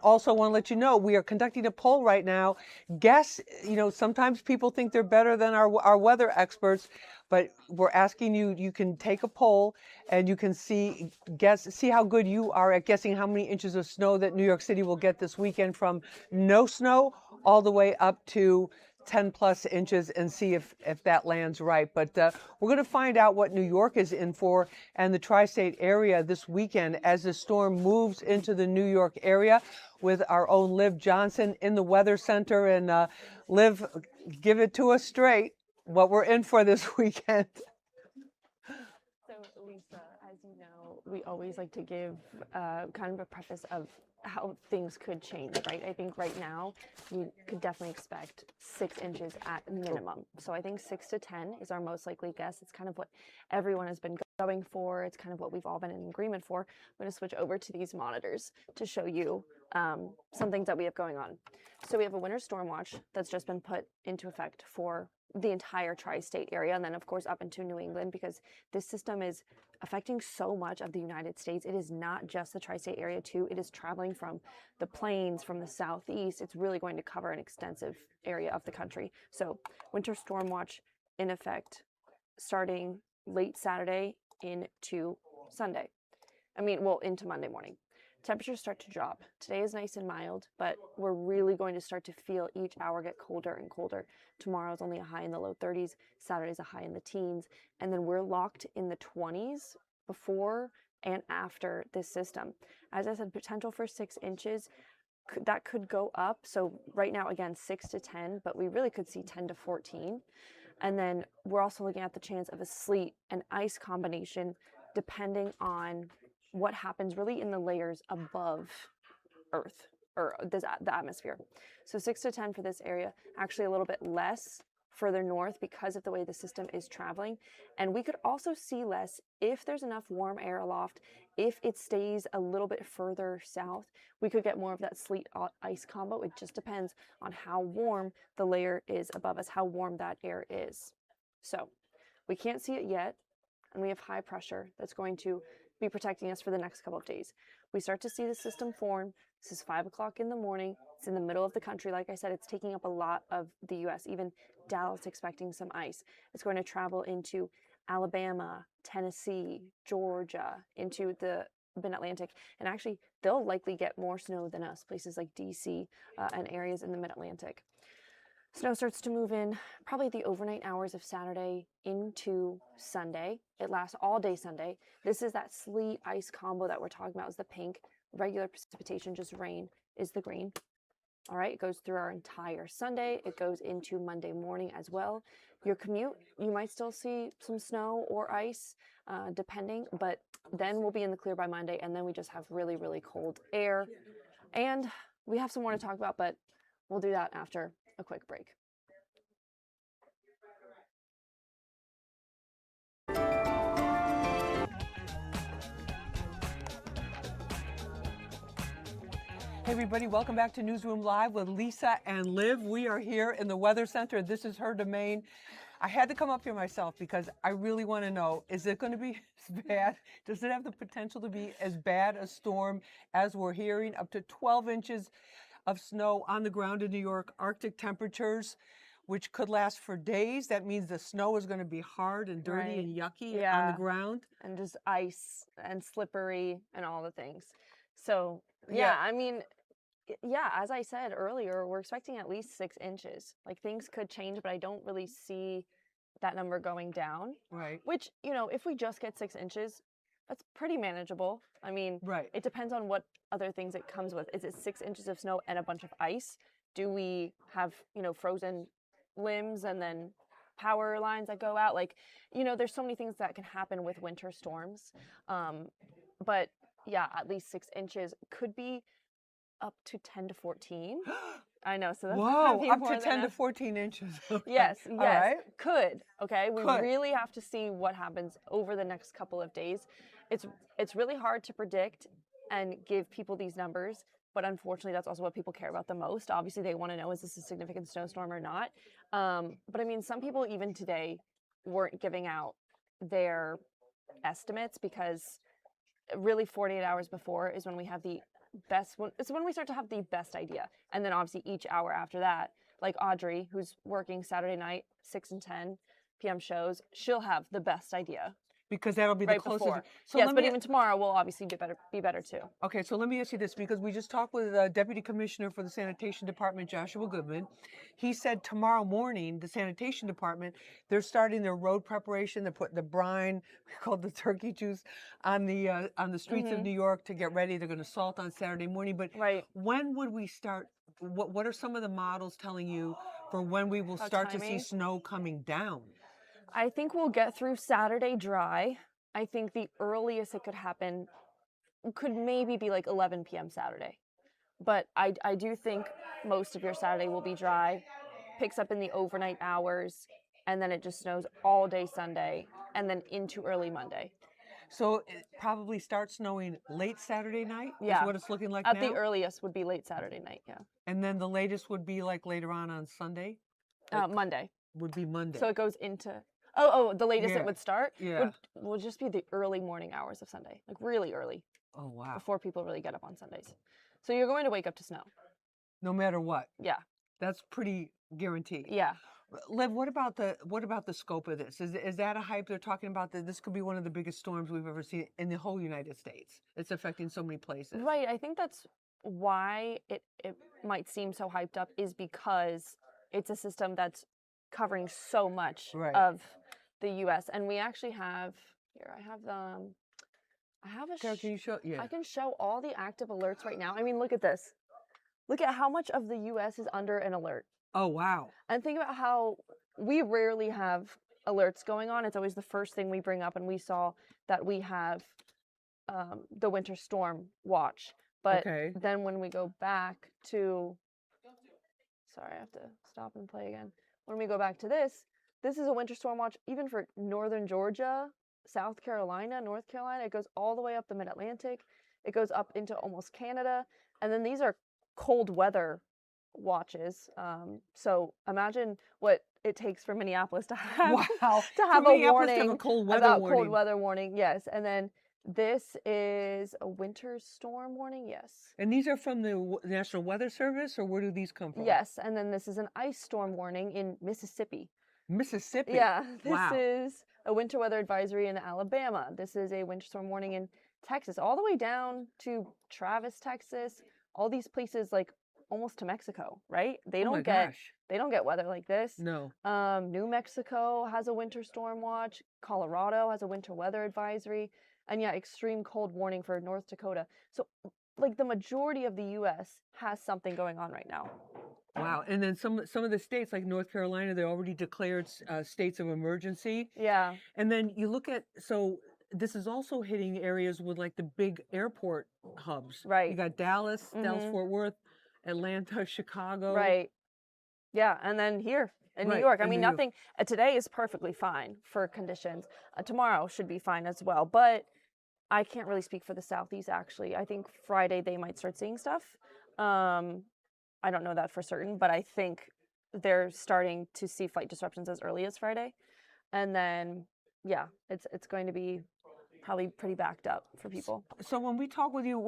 Also want to let you know we are conducting a poll right now. Guess, sometimes people think they're better than our weather experts, but we're asking you, you can take a poll and you can see how good you are at guessing how many inches of snow that New York City will get this weekend, from no snow all the way up to 10 plus inches, and see if that lands right. But we're going to find out what New York is in for and the tri-state area this weekend as the storm moves into the New York area, with our own Liv Johnson in the Weather Center. And Liv, give it to us straight, what we're in for this weekend. So, Lisa, as you know, we always like to give kind of a preface of how things could change, right? I think right now we could definitely expect 6 inches at minimum. So I think 6 to 10 is our most likely guess. It's kind of what everyone has been going for. It's kind of what we've all been in agreement for. I'm going to switch over to these monitors to show you some things that we have going on. So we have a winter storm watch that's just been put into effect for the entire tri-state area, and then of course up into New England, because this system is affecting so much of the United States. It is not just the tri-state area too. It is traveling from the plains, from the southeast. It's really going to cover an extensive area of the country. So winter storm watch in effect starting late Saturday into Sunday. Into Monday morning. Temperatures start to drop. Today is nice and mild, but we're really going to start to feel each hour get colder and colder. Tomorrow's only a high in the low 30s. Saturday's a high in the teens. And then we're locked in the 20s before and after this system. As I said, potential for 6 inches. That could go up. So right now, again, 6 to 10, but we really could see 10 to 14. And then we're also looking at the chance of a sleet and ice combination, depending on what happens really in the layers above Earth, or the atmosphere. So 6 to 10 for this area, actually a little bit less further north because of the way the system is traveling. And we could also see less if there's enough warm air aloft. If it stays a little bit further south, we could get more of that sleet ice combo. It just depends on how warm the layer is above us, how warm that air is. So we can't see it yet, and we have high pressure that's going to be protecting us for the next couple of days. We start to see the system form. This is 5 o'clock in the morning. It's in the middle of the country. Like I said, it's taking up a lot of the U.S. Even Dallas expecting some ice. It's going to travel into Alabama, Tennessee, Georgia, into the mid-Atlantic. And actually, they'll likely get more snow than us, places like D.C. And areas in the mid-Atlantic. Snow starts to move in probably the overnight hours of Saturday into Sunday. It lasts all day Sunday. This is that sleet ice combo that we're talking about, is the pink. Regular precipitation, just rain, is the green. All right, it goes through our entire Sunday. It goes into Monday morning as well. Your commute, you might still see some snow or ice, depending, but then we'll be in the clear by Monday, and then we just have really, really cold air. And we have some more to talk about, but we'll do that after a quick break. Hey everybody, welcome back to Newsroom Live with Lisa and Liv. We are here in the Weather Center. This is her domain. I had to come up here myself because I really want to know, is it going to be as bad? Does it have the potential to be as bad a storm as we're hearing? Up to 12 inches of snow on the ground in New York, Arctic temperatures, which could last for days. That means the snow is going to be hard and dirty and yucky on the ground. And just ice and slippery and all the things. So, as I said earlier, we're expecting at least 6 inches. Like, things could change, but I don't really see that number going down. Right. Which, if we just get 6 inches, that's pretty manageable. I mean, it depends on what other things it comes with. Is it 6 inches of snow and a bunch of ice? Do we have, frozen limbs and then power lines that go out? Like, there's so many things that can happen with winter storms. But yeah, at least 6 inches, could be up to 10 to 14. I know, so that's up to 10 to 14 inches. Okay. Yes, right. Could. Okay, we really have to see what happens over the next couple of days. It's really hard to predict and give people these numbers, but unfortunately, that's also what people care about the most. Obviously, they want to know, is this a significant snowstorm or not? But I mean, some people even today weren't giving out their estimates, because really 48 hours before is when we have the best when it's when we start to have the best idea. And then obviously each hour after that, like Audrey, who's working Saturday night, 6 and 10 p.m. shows, she'll have the best idea because that'll be the right closest. before. So Yes, let but me even tomorrow will obviously be better too. Okay, so let me ask you this because we just talked with Deputy Commissioner for the Sanitation Department, Joshua Goodman. He said tomorrow morning, the Sanitation Department, they're starting their road preparation. They're putting the brine, called the turkey juice, on the streets of New York to get ready. They're going to salt on Saturday morning. But Right. when would we start? What are some of the models telling you for when we will About start to see timing? snow coming down? I think we'll get through Saturday dry. I think the earliest it could happen could maybe be like 11 p.m. Saturday. But I do think most of your Saturday will be dry, picks up in the overnight hours, and then it just snows all day Sunday and then into early Monday. So it probably starts snowing late Saturday night is Yeah. what it's looking like At now? the earliest would be late Saturday night, yeah. And then the latest would be like later on Sunday? Like, Monday. would be Monday. So it goes into the latest Yeah. it would start Yeah. would just be the early morning hours of Sunday, like really early Oh, wow. before people really get up on Sundays. So you're going to wake up to snow. No matter what. Yeah. That's pretty guaranteed. Yeah. Liv, what about the scope of this? Is that a hype? They're talking about that this could be one of the biggest storms we've ever seen in the whole United States. It's affecting so many places. Right. I think that's why it might seem so hyped up is because it's a system that's covering so much Right. of the US. And we actually have here, I have a Carol, can you show? Yeah. I can show all the active alerts right now. I mean, look at this. Look at how much of the US is under an alert. Oh, wow. And think about how we rarely have alerts going on. It's always the first thing we bring up, and we saw that we have the winter storm watch. But Okay. then when we go back to, sorry, I have to stop and play again. When we go back to this is a winter storm watch even for northern Georgia, South Carolina, North Carolina. It goes all the way up the mid-Atlantic. It goes up into almost Canada. And then these are cold weather watches. So imagine what it takes for Minneapolis to have Wow. to have For a Minneapolis to warning have a cold weather about warning. cold weather warning. Yes, and then this is a winter storm warning. Yes. And these are from the National Weather Service, or where do these come from? Yes, and then this is an ice storm warning in Mississippi. Mississippi. Yeah, this Wow. is a winter weather advisory in Alabama. This is a winter storm warning in Texas, all the way down to Travis, Texas. All these places like almost to Mexico, right? They Oh my don't get gosh. they don't get weather like this. No. New Mexico has a winter storm watch. Colorado has a winter weather advisory, and yeah, extreme cold warning for North Dakota. So like the majority of the U.S. has something going on right now. Wow. And then some of the states like North Carolina, they already declared states of emergency. Yeah. And then you look at, so this is also hitting areas with like the big airport hubs. Right. You got Dallas, Fort Worth, Atlanta, Chicago. Right. Yeah, and then here in New Right, York. I in mean, New York. nothing. Today is perfectly fine for conditions. Tomorrow should be fine as well. But I can't really speak for the Southeast, actually. I think Friday they might start seeing stuff. I don't know that for certain, but I think they're starting to see flight disruptions as early as Friday. And then, yeah, it's going to be probably pretty backed up for people. So when we talk with you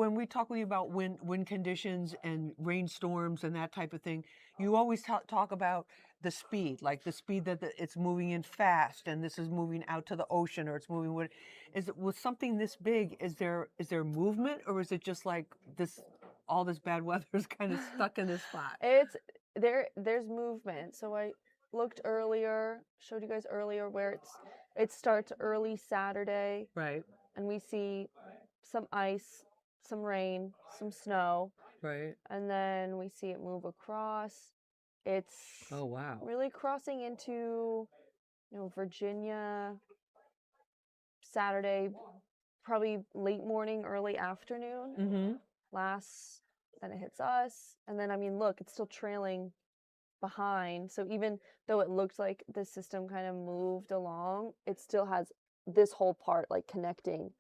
about wind conditions and rainstorms and that type of thing, you always talk about the speed, like the speed that it's moving in fast, and this is moving out to the ocean, or it's moving with something this big. Is there movement, or is it just like this? All this bad weather is kind of stuck in this spot. There's movement. So I looked earlier, showed you guys earlier where it starts early Saturday. Right. And we see some ice, some rain, some snow. Right. And then we see it move across. It's Oh, wow. really crossing into, Virginia Saturday, probably late morning, early afternoon. Mm-hmm. Then it hits us. And then, I mean, look, it's still trailing behind. So even though it looked like the system kind of moved along, it still has this whole part like connecting.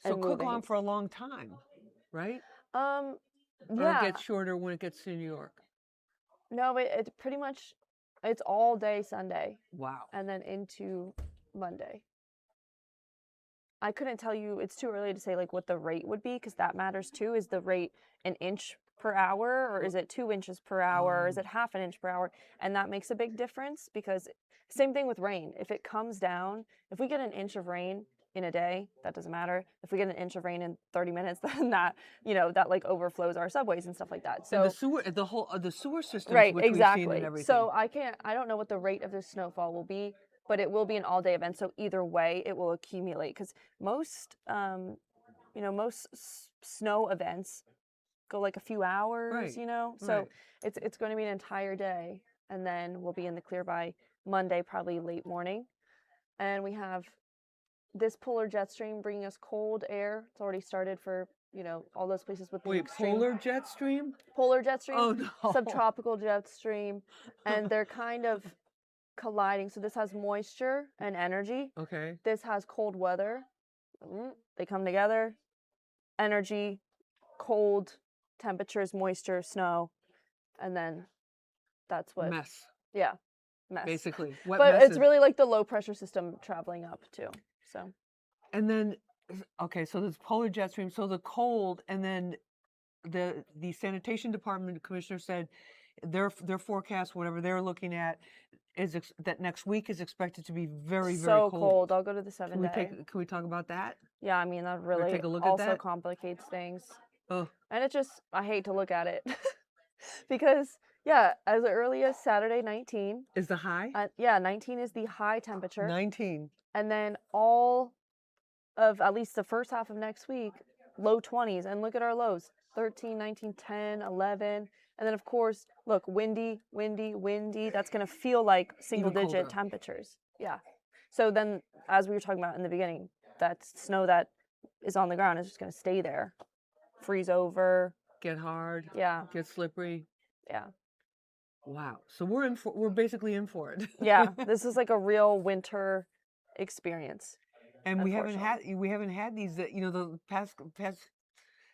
So and it could moving. go on for a long time, right? Yeah. Or it gets shorter when it gets to New York. No, it's pretty much, it's all day Sunday. Wow. And then into Monday. I couldn't tell you, it's too early to say like what the rate would be, because that matters too. Is the rate an inch per hour, or is it 2 inches per hour, or is it half an inch per hour? And that makes a big difference, because same thing with rain. If it comes down, if we get an inch of rain in a day, that doesn't matter. If we get an inch of rain in 30 minutes, then that, that like overflows our subways and stuff like that. So And the sewer, the sewer systems, right, which we've seen and exactly. everything. So I don't know what the rate of the snowfall will be, but it will be an all-day event. So either way, it will accumulate, because most, snow events go like a few hours, Right, So right. it's going to be an entire day, and then we'll be in the clear by Monday, probably late morning. And we have this polar jet stream bringing us cold air. It's already started for, all those places with the Wait, extreme polar jet stream? polar jet stream, Oh no. subtropical jet stream, and they're kind of colliding. So this has moisture and energy. Okay. This has cold weather. They come together. Energy, cold, temperatures, moisture, snow, and then that's what. Mess, Yeah, mess. basically. Wet But mess it's really like the low pressure system traveling up too. So. And then, okay, so there's polar jet stream. So the cold, and then the sanitation department commissioner said their forecast, whatever they're looking at, is that next week is expected to be very, very So cold. cold. I'll go to the 7-day. Can we talk about that? Yeah, I mean, that really take a look at also that? complicates things. Oh, And it just, I hate to look at it. Because, yeah, as early as Saturday, 19. is the high? 19 is the high temperature. 19. And then all of at least the first half of next week, low 20s. And look at our lows, 13, 19, 10, 11. And then, of course, look, windy. That's going to feel like single-digit colder. temperatures. Yeah. So then, as we were talking about in the beginning, that snow that is on the ground is just going to stay there, freeze over. Get hard. Yeah. Get slippery. Yeah. Wow. So we're basically in for it. Yeah. This is like a real winter experience. And we haven't had these. The past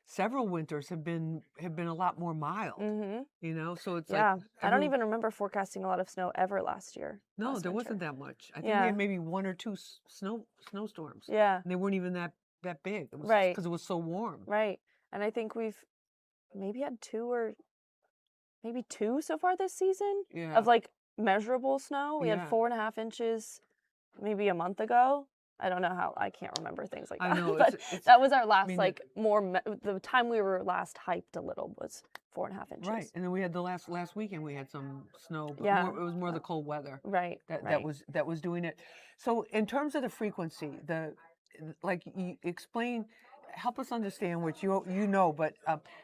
several winters have been a lot more mild. Mm-hmm. So it's Yeah. like I don't even remember forecasting a lot of snow ever last year. No, there wasn't that much. I think we had maybe one or two snowstorms. Yeah. And they weren't even that big. It was Right. because it was so warm. Right. And I think we've maybe had maybe two so far this season of like measurable snow. We had 4.5 inches maybe a month ago. I don't know how, I can't remember things like that. I know, but that was our last, the time we were last hyped a little was 4.5 inches. Right, and then we had the last weekend we had some snow. But Yeah. it was more the cold weather. Right. That was doing it. So in terms of the frequency, you explain, help us understand what you know, but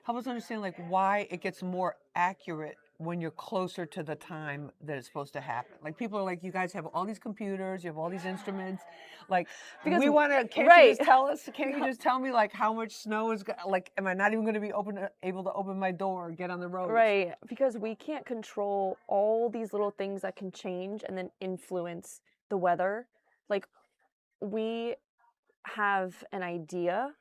help us understand like why it gets more accurate when you're closer to the time that it's supposed to happen. Like people are like, you guys have all these computers, you have all these instruments, like Because we want to. Can't you just tell us? Can't you just tell me like how much snow is like? Am I not even going to be able to open my door or get on the road? Right, because we can't control all these little things that can change and then influence the weather. Like we have an idea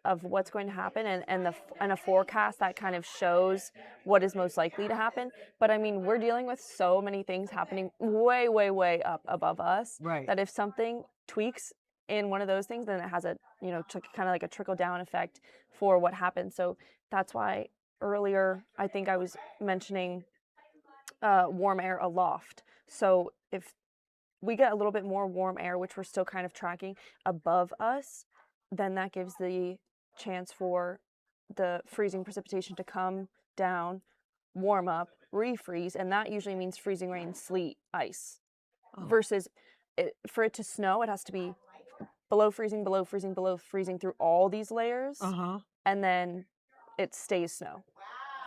of what's going to happen and a forecast that kind of shows what is most likely to happen. But I mean, we're dealing with so many things happening way, way, way up above us. Right. That if something tweaks in one of those things, then it has a, kind of like a trickle down effect for what happens. So that's why earlier, I think I was mentioning warm air aloft. So if we get a little bit more warm air, which we're still kind of tracking above us, then that gives the chance for the freezing precipitation to come down, warm up, refreeze, and that usually means freezing rain, sleet, ice. Versus for it to snow, it has to be below freezing, below freezing, below freezing through all these layers, and then it stays snow.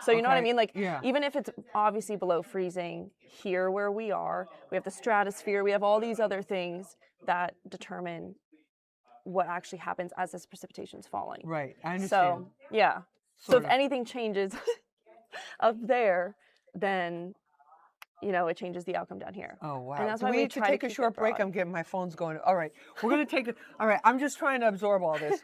So you know what I mean? Like, even if it's obviously below freezing here where we are, we have the stratosphere, we have all these other things that determine what actually happens as this precipitation is falling. Right, I understand. So, yeah. So if anything changes up there, then you know, it changes the outcome down here. Oh, wow. And that's Do why we we need to try to take a keep it short break? broad. I'm getting my phone's going. All right. We're going to take it. All right. I'm just trying to absorb all this.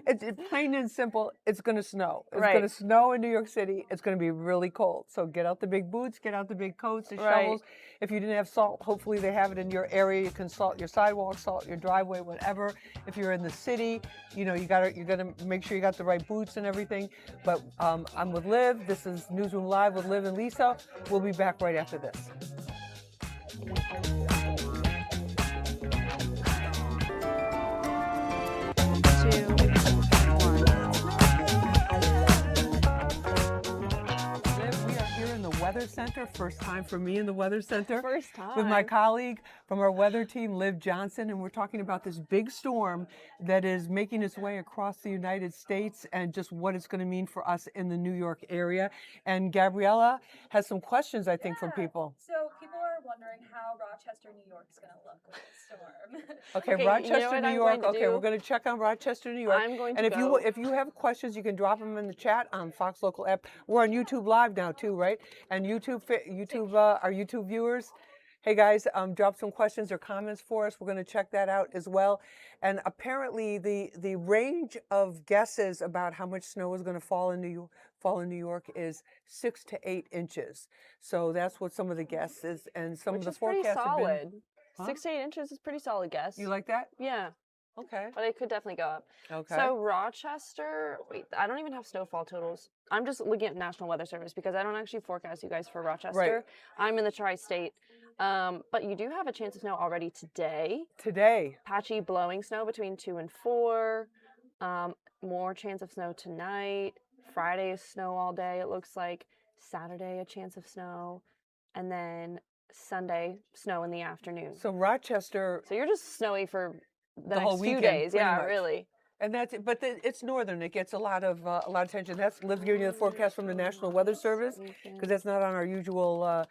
It's plain and simple. It's going to snow. It's going to Right. snow in New York City. It's going to be really cold. So get out the big boots, get out the big coats, the Right. shovels. If you didn't have salt, hopefully they have it in your area. You can salt your sidewalk, salt your driveway, whatever. If you're in the city, you know, you're going to make sure you got the right boots and everything. But I'm with Liv. This is Newsroom Live with Liv and Lisa. We'll be back right after this. We are here in the Weather Center. First time for me in the Weather Center. First time. With my colleague from our weather team, Liv Johnson, and we're talking about this big storm that is making its way across the United States and just what it's going to mean for us in the New York area. And Gabriella has some questions, I think, from people. So people are wondering how Rochester, New York is going to look with this storm. Okay, Okay, you know Rochester, what New I'm York. going to Okay, do? we're going to check on Rochester, New York. I'm going to and go. if you have questions, you can drop them in the chat on Fox Local app. We're on YouTube Live now too, right? And our YouTube viewers. Hey guys, drop some questions or comments for us. We're going to check that out as well. And apparently, the range of guesses about how much snow is going to fall in New York is 6 to 8 inches. So that's what some of the guesses and some Which of is the pretty forecasts have been. solid. Huh? 6 to 8 inches is pretty solid guess. You like that? Yeah, Okay. but it could definitely go up. Okay. So Rochester, wait, I don't even have snowfall totals. I'm just looking at National Weather Service because I don't actually forecast you guys for Rochester. I'm in the tri-state. But you do have a chance of snow already today. Today. Patchy blowing snow between 2 and 4. More chance of snow tonight. Friday is snow all day, it looks like. Saturday, a chance of snow. And then Sunday, snow in the afternoon. So Rochester. So you're just snowy for the next whole few weekend, days. pretty Yeah, much. really. And it's northern. It gets a lot of attention. That's Liv's giving you the forecast from the National Weather Service because that's not on our usual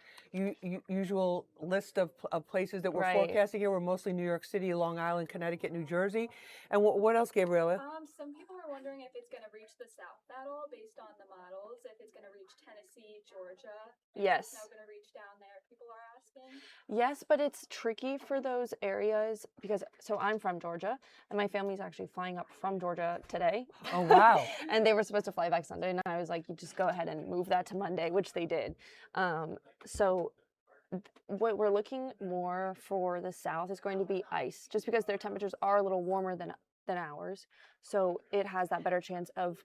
list of places that we're Right. forecasting here. We're mostly New York City, Long Island, Connecticut, New Jersey. And what else, Gabriella? Some people are wondering if it's going to reach the south at all based on the models, if it's going to reach Tennessee, Georgia. Yes. Is the snow going to reach down there? People are asking. Yes, but it's tricky for those areas because, so I'm from Georgia and my family's actually flying up from Georgia today. Oh, wow. And they were supposed to fly back Sunday and I was like, you just go ahead and move that to Monday, which they did. So what we're looking more for the south is going to be ice, just because their temperatures are a little warmer than ours. So it has that better chance of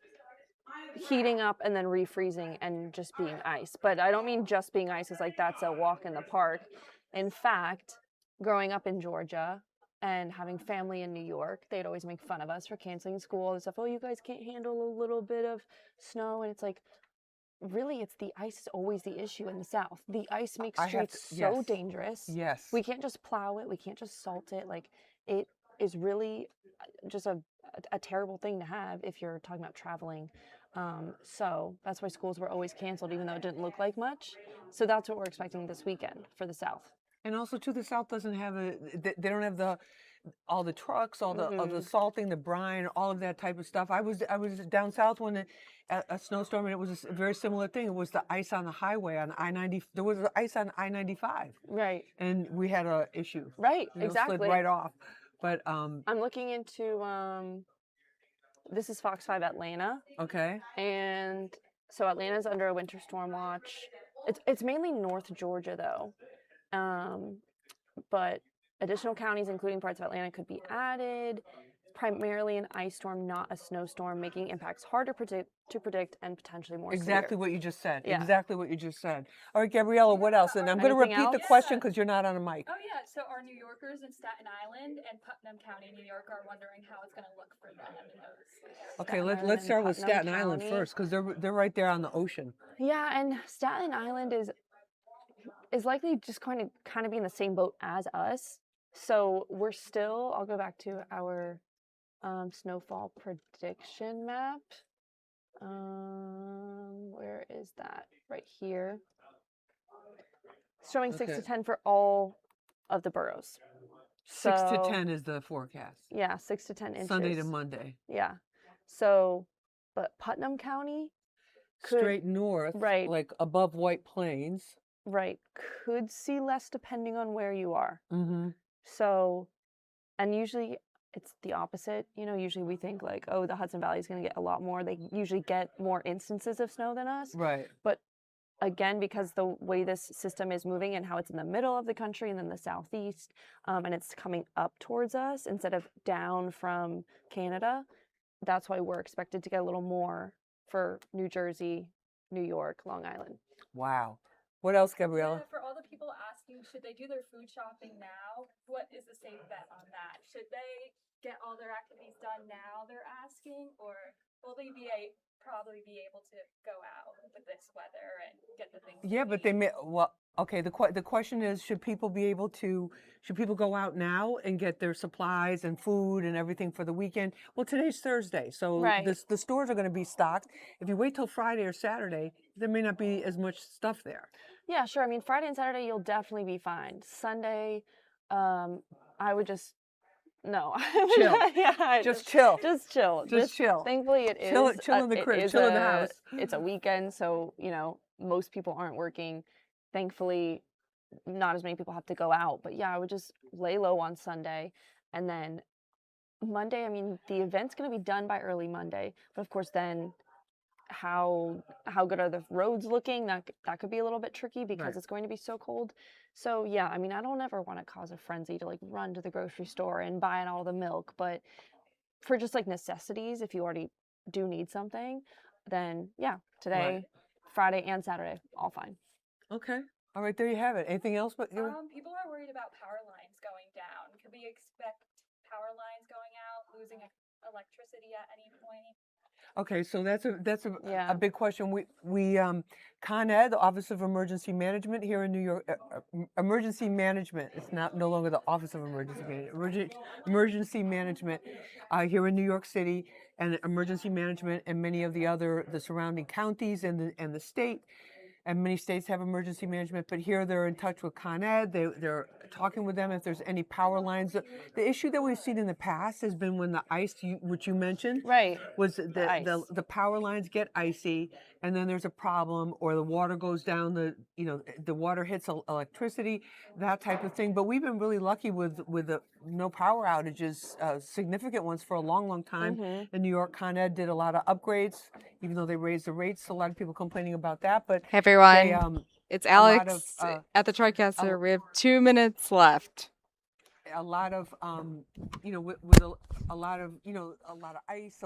heating up and then refreezing and just being ice. But I don't mean just being ice as like that's a walk in the park. In fact, growing up in Georgia and having family in New York, they'd always make fun of us for canceling school and stuff. Oh, you guys can't handle a little bit of snow. And it's like, really, it's the ice is always the issue in the South. The ice makes streets so dangerous. Yes. We can't just plow it. We can't just salt it. Like, it is really just a terrible thing to have if you're talking about traveling. So that's why schools were always canceled, even though it didn't look like much. So that's what we're expecting this weekend for the South. And also, too, the South doesn't have they don't have all the trucks, all the salting, the brine, all of that type of stuff. I was down south when a snowstorm, and it was a very similar thing. It was the ice on the highway on I-90. There was ice on I-95. Right. And we had a issue. Right. You know, Exactly. slid right off. But I'm looking into this is Fox 5 Atlanta. Okay. And so Atlanta's under a winter storm watch. It's mainly North Georgia though. But additional counties, including parts of Atlanta, could be added. Primarily an ice storm, not a snowstorm, making impacts harder to predict and potentially more Exactly severe. what you just said. Yeah. Exactly what you just said. All right, Gabriella, what else? And I'm going to Anything repeat the else? question because you're not on a mic. Oh yeah, so our New Yorkers in Staten Island and Putnam County, New York, are wondering how it's going to look for them in those. Okay, Staten let's start with Putnam Staten Island County. first because they're right there on the ocean. Yeah, and Staten Island is likely just kind of be in the same boat as us. So we're still. I'll go back to our snowfall prediction map. Where is that? Right here. It's showing 6 to 10 for all of the boroughs. 6 to 10 is the forecast. Yeah, 6 to 10 inches. Sunday to Monday. Yeah. So, but Putnam County Straight north, right. like above White Plains. right, could see less depending on where you are. Mm-hmm. So, and usually it's the opposite. You know, usually we think like, oh, the Hudson Valley is going to get a lot more. They usually get more instances of snow than us. Right. But again, because the way this system is moving and how it's in the middle of the country and then the southeast, and it's coming up towards us instead of down from Canada, that's why we're expected to get a little more for New Jersey, New York, Long Island. Wow. What else, Gabriella? For all the people asking, should they do their food shopping now? What is the safe bet on that? Should they get all their activities done now, they're asking, or will they probably be able to go out with this weather and get the things Yeah, but they may. Well, okay. The question is, should people go out now and get their supplies and food and everything for the weekend? Well, today's Thursday, so Right. the stores are going to be stocked. If you wait till Friday or Saturday, there may not be as much stuff there. Yeah, sure. I mean, Friday and Saturday, you'll definitely be fine. Sunday, I would just, no. Chill. Yeah. Just chill. Just chill. Just chill. Thankfully, it Chill- is. chill in the it crib, is chill in the house. It's a weekend, so, you know, most people aren't working. Thankfully, not as many people have to go out. But yeah, I would just lay low on Sunday. And then Monday, I mean, the event's going to be done by early Monday. But of course, then how good are the roads looking? That could be a little bit tricky because Right. it's going to be so cold. So yeah, I mean, I don't ever want to cause a frenzy to like run to the grocery store and buy all the milk, but for just like necessities, if you already do need something, then yeah, today, Right. Friday and Saturday, all fine. Okay. All right. There you have it. Anything else? But People are worried about power lines going down. Could we expect power lines going out, losing electricity at any point? Okay, so that's a Yeah. a big question. We Con Ed, the Office of Emergency Management here in New York, Emergency Management. It's no longer the Office of Emergency Management. Emergency Management here in New York City, and Emergency Management and many of the surrounding counties and the state. And many states have emergency management, but here they're in touch with Con Ed. They're talking with them if there's any power lines. The issue that we've seen in the past has been when the ice, which you mentioned, Right. was ice. the power lines get icy, and then there's a problem, or the water goes down. The water hits electricity, that type of thing. But we've been really lucky with the no power outages, significant ones for a long time. Mm-hmm. In New York, Con Ed did a lot of upgrades, even though they raised the rates. A lot of people complaining about that, but Hey everyone, they, it's a lot Alex of, at the TriCaster. We have 2 minutes left. a lot of with a lot of ice,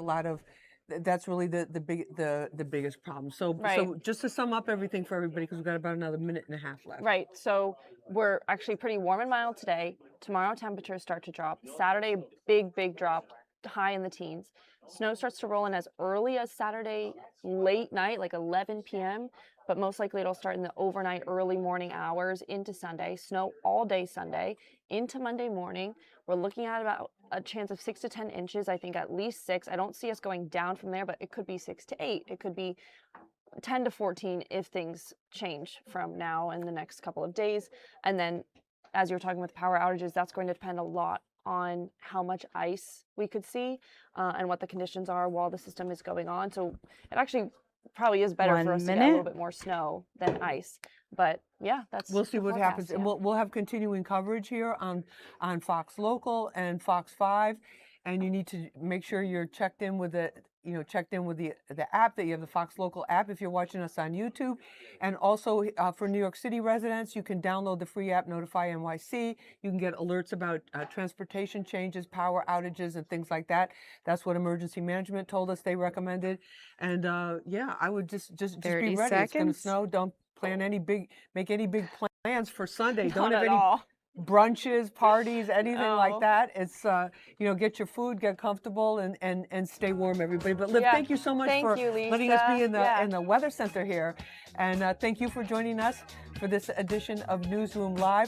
that's really the biggest problem. So Right. just to sum up everything for everybody, because we've got about another minute and a half left. Right. So we're actually pretty warm and mild today. Tomorrow temperatures start to drop. Saturday, big drop, high in the teens. Snow starts to roll in as early as Saturday late night, like 11 p.m. But most likely it'll start in the overnight, early morning hours into Sunday. Snow all day Sunday into Monday morning. We're looking at about a chance of 6 to 10 inches. I think at least 6. I don't see us going down from there, but it could be 6 to 8. It could be 10 to 14 if things change from now and the next couple of days. And then, as you were talking with power outages, that's going to depend a lot on how much ice we could see and what the conditions are while the system is going on. So it actually probably is better for 1 us to get a minute. little bit more snow than ice. But yeah, We'll see the what forecast, happens, yeah. and we'll have continuing coverage here on Fox Local and Fox 5, and you need to make sure you're checked in with the app, that you have the Fox Local app if you're watching us on YouTube, and also for New York City residents, you can download the free app Notify NYC. You can get alerts about transportation changes, power outages, and things like that. That's what Emergency Management told us they recommended, and I would just be 30 ready. It's going to seconds. snow. Don't make any big plans for Sunday. Don't Not have at any all. brunches, parties, anything like No. that. It's get your food, get comfortable, and stay warm, everybody. But Liv, Yeah. thank you so much Thank for you, letting us be Lisa. in the Yeah. in the weather center here, and thank you for joining us for this edition of Newsroom Live.